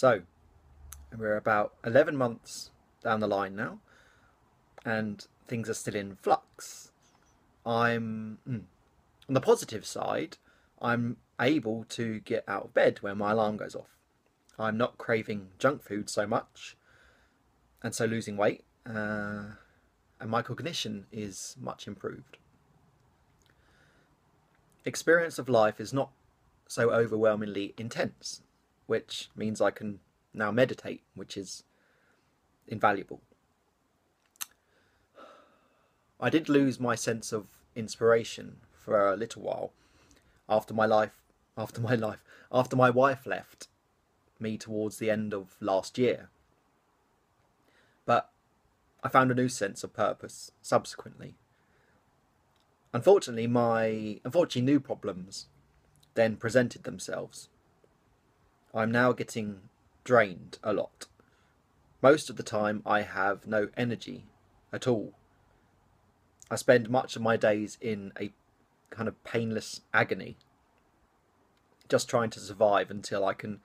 So, we're about 11 months down the line now, and things are still in flux. On the positive side, I'm able to get out of bed when my alarm goes off. I'm not craving junk food so much, and so losing weight, and my cognition is much improved. Experience of life is not so overwhelmingly intense, which means I can now meditate, which is invaluable. I did lose my sense of inspiration for a little while after my wife left me towards the end of last year. But I found a new sense of purpose subsequently. Unfortunately, new problems then presented themselves. I'm now getting drained a lot. Most of the time I have no energy at all. I spend much of my days in a kind of painless agony, just trying to survive until I can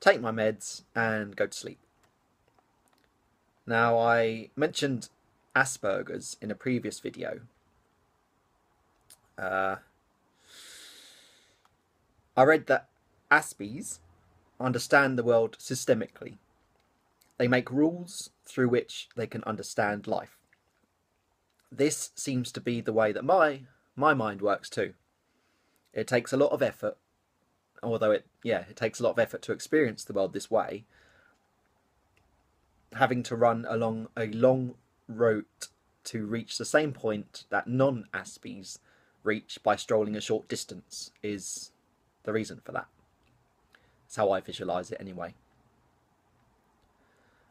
take my meds and go to sleep. Now, I mentioned Asperger's in a previous video. I read that Aspies understand the world systemically. They make rules through which they can understand life. This seems to be the way that my mind works too. It takes a lot of effort, although it takes a lot of effort to experience the world this way. Having to run along a long route to reach the same point that non-Aspies reach by strolling a short distance is the reason for that. That's how I visualise it anyway.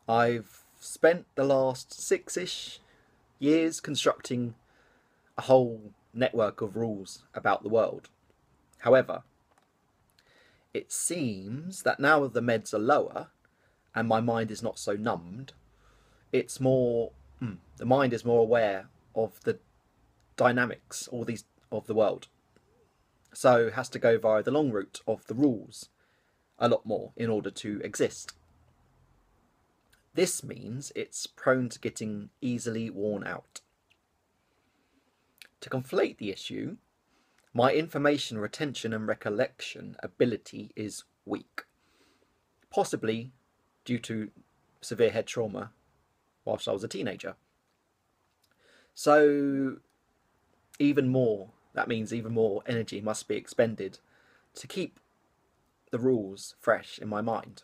I've spent the last 6-ish years constructing a whole network of rules about the world. However, it seems that now the meds are lower and my mind is not so numbed, the mind is more aware of the dynamics of the world. So it has to go via the long route of the rules a lot more in order to exist. This means it's prone to getting easily worn out. To conflate the issue, my information retention and recollection ability is weak, possibly due to severe head trauma whilst I was a teenager. So that means even more energy must be expended to keep the rules fresh in my mind.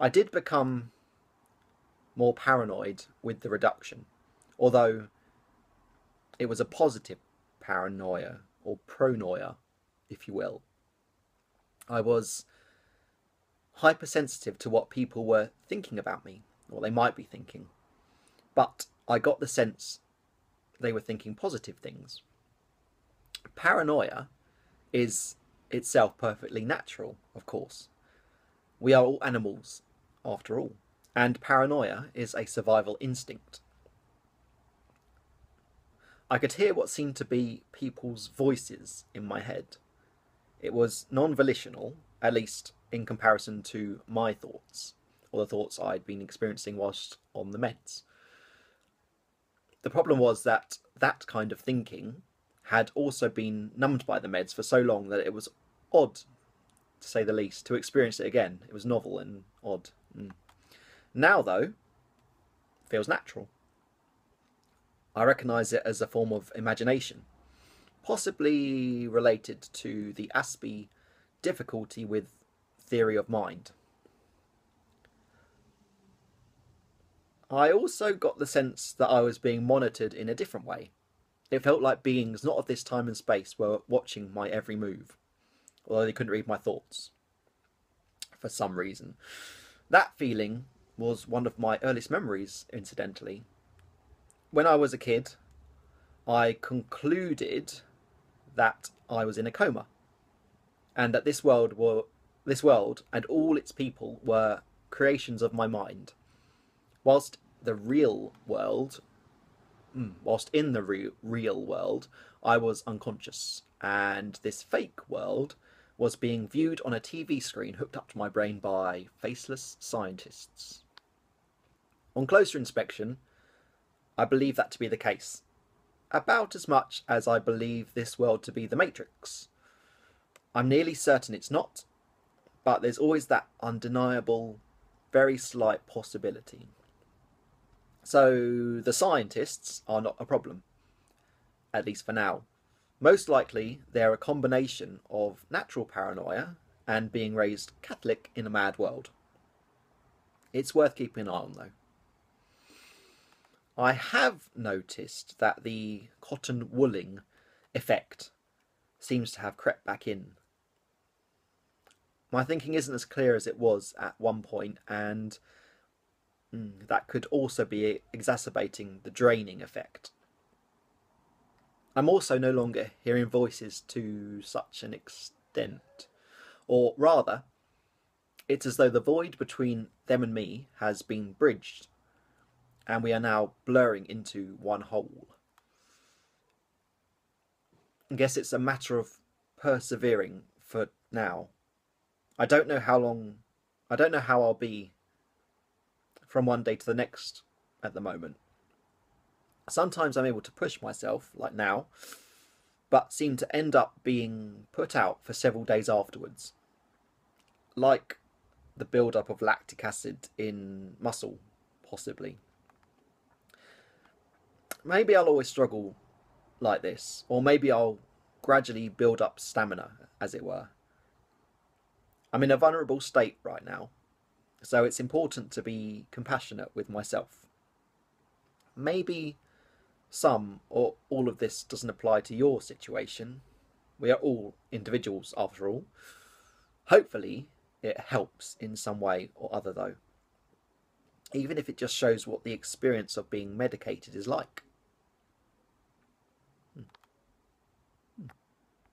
I did become more paranoid with the reduction, although it was a positive paranoia, or pronoia, if you will. I was hypersensitive to what people were thinking about me, or they might be thinking, but I got the sense they were thinking positive things. Paranoia is itself perfectly natural, of course. We are all animals, after all, and paranoia is a survival instinct. I could hear what seemed to be people's voices in my head. It was non-volitional, at least in comparison to my thoughts, or the thoughts I'd been experiencing whilst on the meds. The problem was that kind of thinking had also been numbed by the meds for so long that it was odd, to say the least, to experience it again. It was novel and odd. Now, though, it feels natural. I recognise it as a form of imagination, possibly related to the Aspie difficulty with theory of mind. I also got the sense that I was being monitored in a different way. It felt like beings not of this time and space were watching my every move, although they couldn't read my thoughts for some reason. That feeling was one of my earliest memories, incidentally. When I was a kid, I concluded that I was in a coma, and that this world and all its people were creations of my mind, whilst in the real world, I was unconscious and this fake world was being viewed on a TV screen hooked up to my brain by faceless scientists. On closer inspection, I believe that to be the case, about as much as I believe this world to be the Matrix. I'm nearly certain it's not, but there's always that undeniable, very slight possibility. So the scientists are not a problem, at least for now. Most likely they're a combination of natural paranoia and being raised Catholic in a mad world. It's worth keeping an eye on though. I have noticed that the cotton wooling effect seems to have crept back in. My thinking isn't as clear as it was at one point, and that could also be exacerbating the draining effect. I'm also no longer hearing voices to such an extent. Or rather, it's as though the void between them and me has been bridged, and we are now blurring into one whole. I guess it's a matter of persevering for now. I don't know how I'll be from one day to the next at the moment. Sometimes I'm able to push myself, like now, but seem to end up being put out for several days afterwards. Like the build-up of lactic acid in muscle, possibly. Maybe I'll always struggle like this, or maybe I'll gradually build up stamina, as it were. I'm in a vulnerable state right now, so it's important to be compassionate with myself. Maybe some or all of this doesn't apply to your situation. We are all individuals after all. Hopefully it helps in some way or other though, even if it just shows what the experience of being medicated is like.